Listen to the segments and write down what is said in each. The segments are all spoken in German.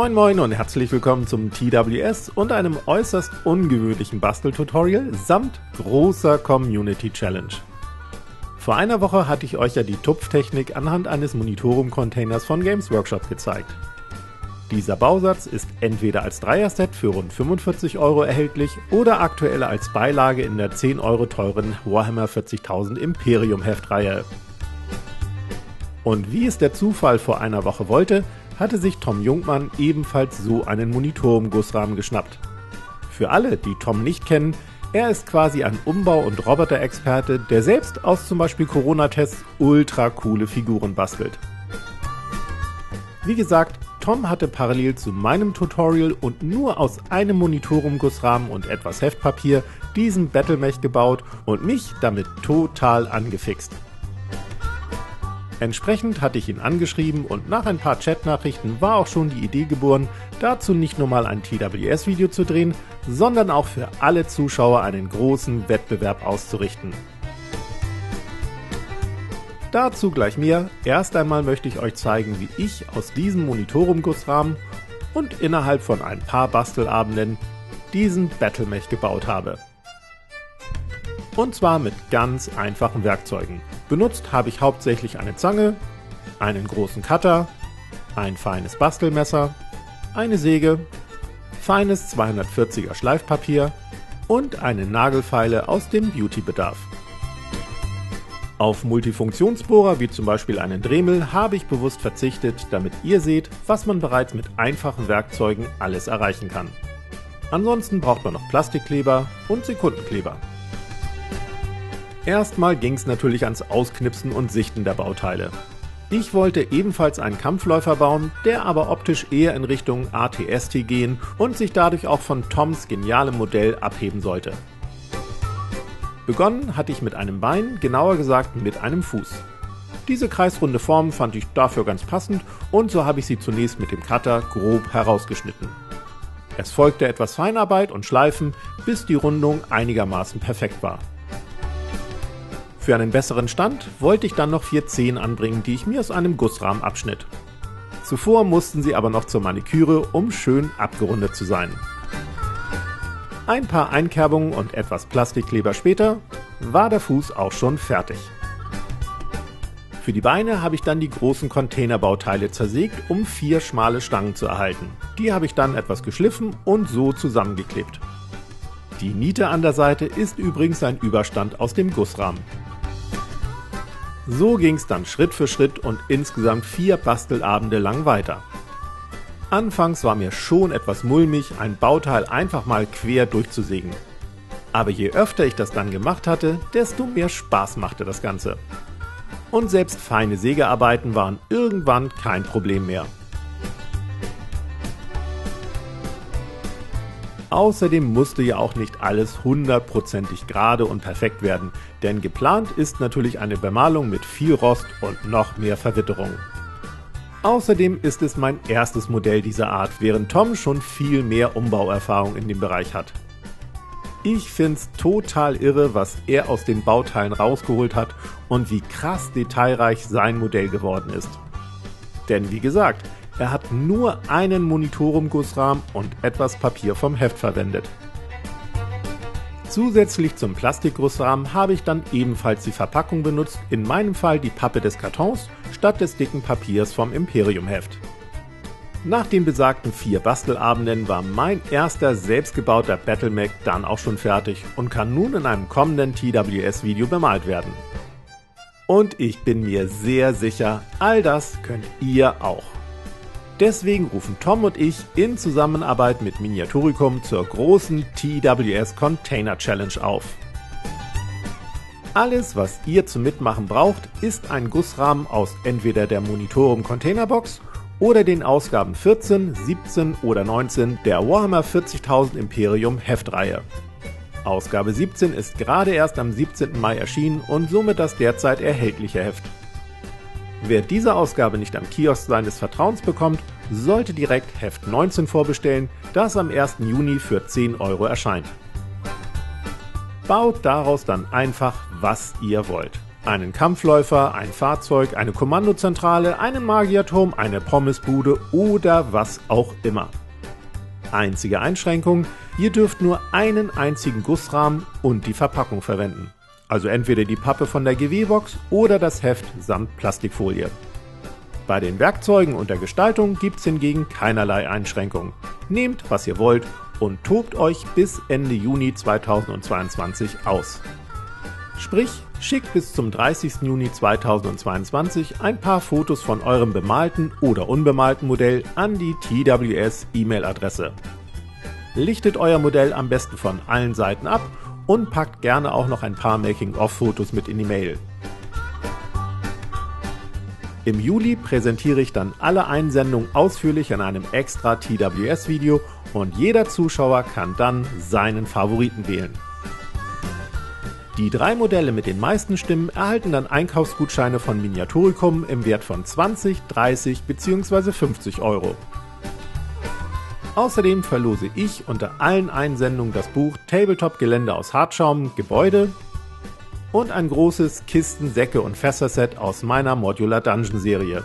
Moin Moin und herzlich willkommen zum TWS und einem äußerst ungewöhnlichen Basteltutorial samt großer Community Challenge. Vor einer Woche hatte ich euch ja die Tupftechnik anhand eines Monitorum-Containers von Games Workshop gezeigt. Dieser Bausatz ist entweder als Dreier-Set für rund 45 € erhältlich oder aktuell als Beilage in der 10 € teuren Warhammer 40.000 Imperium Heftreihe. Und wie es der Zufall vor einer Woche wollte, hatte sich Tom Jungmann ebenfalls so einen Monitorum-Gussrahmen geschnappt. Für alle, die Tom nicht kennen, er ist quasi ein Umbau- und Roboter-Experte, der selbst aus zum Beispiel Corona-Tests ultra coole Figuren bastelt. Wie gesagt, Tom hatte parallel zu meinem Tutorial und nur aus einem Monitorum-Gussrahmen und etwas Heftpapier diesen Battlemech gebaut und mich damit total angefixt. Entsprechend hatte ich ihn angeschrieben und nach ein paar Chatnachrichten war auch schon die Idee geboren, dazu nicht nur mal ein TWS-Video zu drehen, sondern auch für alle Zuschauer einen großen Wettbewerb auszurichten. Dazu gleich mehr. Erst einmal möchte ich euch zeigen, wie ich aus diesem Monitorum-Gussrahmen und innerhalb von ein paar Bastelabenden diesen Battlemech gebaut habe. Und zwar mit ganz einfachen Werkzeugen. Benutzt habe ich hauptsächlich eine Zange, einen großen Cutter, ein feines Bastelmesser, eine Säge, feines 240er Schleifpapier und eine Nagelfeile aus dem Beauty-Bedarf. Auf Multifunktionsbohrer wie zum Beispiel einen Dremel habe ich bewusst verzichtet, damit ihr seht, was man bereits mit einfachen Werkzeugen alles erreichen kann. Ansonsten braucht man noch Plastikkleber und Sekundenkleber. Erstmal ging es natürlich ans Ausknipsen und Sichten der Bauteile. Ich wollte ebenfalls einen Kampfläufer bauen, der aber optisch eher in Richtung AT-ST gehen und sich dadurch auch von Toms genialem Modell abheben sollte. Begonnen hatte ich mit einem Bein, genauer gesagt mit einem Fuß. Diese kreisrunde Form fand ich dafür ganz passend und so habe ich sie zunächst mit dem Cutter grob herausgeschnitten. Es folgte etwas Feinarbeit und Schleifen, bis die Rundung einigermaßen perfekt war. Für einen besseren Stand wollte ich dann noch 4 Zehen anbringen, die ich mir aus einem Gussrahmen abschnitt. Zuvor mussten sie aber noch zur Maniküre, um schön abgerundet zu sein. Ein paar Einkerbungen und etwas Plastikkleber später war der Fuß auch schon fertig. Für die Beine habe ich dann die großen Containerbauteile zersägt, um 4 schmale Stangen zu erhalten. Die habe ich dann etwas geschliffen und so zusammengeklebt. Die Niete an der Seite ist übrigens ein Überstand aus dem Gussrahmen. So ging es dann Schritt für Schritt und insgesamt 4 Bastelabende lang weiter. Anfangs war mir schon etwas mulmig, ein Bauteil einfach mal quer durchzusägen. Aber je öfter ich das dann gemacht hatte, desto mehr Spaß machte das Ganze. Und selbst feine Sägearbeiten waren irgendwann kein Problem mehr. Außerdem musste ja auch nicht alles hundertprozentig gerade und perfekt werden, denn geplant ist natürlich eine Bemalung mit viel Rost und noch mehr Verwitterung. Außerdem ist es mein erstes Modell dieser Art, während Tom schon viel mehr Umbauerfahrung in dem Bereich hat. Ich find's total irre, was er aus den Bauteilen rausgeholt hat und wie krass detailreich sein Modell geworden ist. Denn wie gesagt, er hat nur einen Monitorum-Gussrahmen und etwas Papier vom Heft verwendet. Zusätzlich zum Plastikgussrahmen habe ich dann ebenfalls die Verpackung benutzt, in meinem Fall die Pappe des Kartons statt des dicken Papiers vom Imperium-Heft. Nach den besagten 4 Bastelabenden war mein erster selbstgebauter Battlemech dann auch schon fertig und kann nun in einem kommenden TWS-Video bemalt werden. Und ich bin mir sehr sicher, all das könnt ihr auch. Deswegen rufen Tom und ich in Zusammenarbeit mit Miniaturicum zur großen TWS Container Challenge auf. Alles, was ihr zum Mitmachen braucht, ist ein Gussrahmen aus entweder der Monitorum Containerbox oder den Ausgaben 14, 17 oder 19 der Warhammer 40.000 Imperium Heftreihe. Ausgabe 17 ist gerade erst am 17. Mai erschienen und somit das derzeit erhältliche Heft. Wer diese Ausgabe nicht am Kiosk seines Vertrauens bekommt, sollte direkt Heft 19 vorbestellen, das am 1. Juni für 10 € erscheint. Baut daraus dann einfach, was ihr wollt. Einen Kampfläufer, ein Fahrzeug, eine Kommandozentrale, einen Magierturm, eine Pommesbude oder was auch immer. Einzige Einschränkung, ihr dürft nur einen einzigen Gussrahmen und die Verpackung verwenden. Also entweder die Pappe von der GW-Box oder das Heft samt Plastikfolie. Bei den Werkzeugen und der Gestaltung gibt's hingegen keinerlei Einschränkungen. Nehmt, was ihr wollt und tobt euch bis Ende Juni 2022 aus. Sprich, schickt bis zum 30. Juni 2022 ein paar Fotos von eurem bemalten oder unbemalten Modell an die TWS-E-Mail-Adresse. Lichtet euer Modell am besten von allen Seiten ab und packt gerne auch noch ein paar Making-of-Fotos mit in die Mail. Im Juli präsentiere ich dann alle Einsendungen ausführlich in einem extra TWS-Video und jeder Zuschauer kann dann seinen Favoriten wählen. Die 3 Modelle mit den meisten Stimmen erhalten dann Einkaufsgutscheine von Miniaturicum im Wert von 20, 30 bzw. 50 Euro. Außerdem verlose ich unter allen Einsendungen das Buch Tabletop Gelände aus Hartschaum Gebäude und ein großes Kisten-, Säcke- und Fässer-Set aus meiner Modular Dungeon Serie.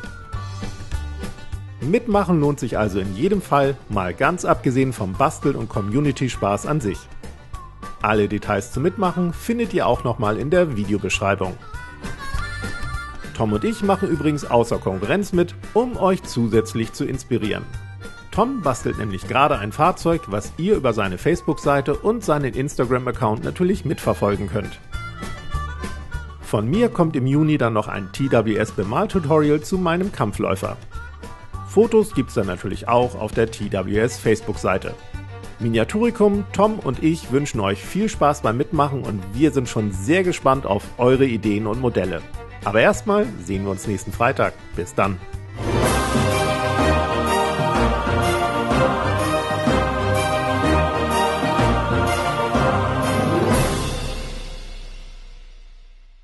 Mitmachen lohnt sich also in jedem Fall, mal ganz abgesehen vom Basteln und Community-Spaß an sich. Alle Details zum Mitmachen findet ihr auch nochmal in der Videobeschreibung. Tom und ich machen übrigens außer Konkurrenz mit, um euch zusätzlich zu inspirieren. Tom bastelt nämlich gerade ein Fahrzeug, was ihr über seine Facebook-Seite und seinen Instagram-Account natürlich mitverfolgen könnt. Von mir kommt im Juni dann noch ein TWS-Bemal-Tutorial zu meinem Kampfläufer. Fotos gibt's dann natürlich auch auf der TWS Facebook-Seite. Miniaturicum, Tom und ich wünschen euch viel Spaß beim Mitmachen und wir sind schon sehr gespannt auf eure Ideen und Modelle. Aber erstmal sehen wir uns nächsten Freitag. Bis dann!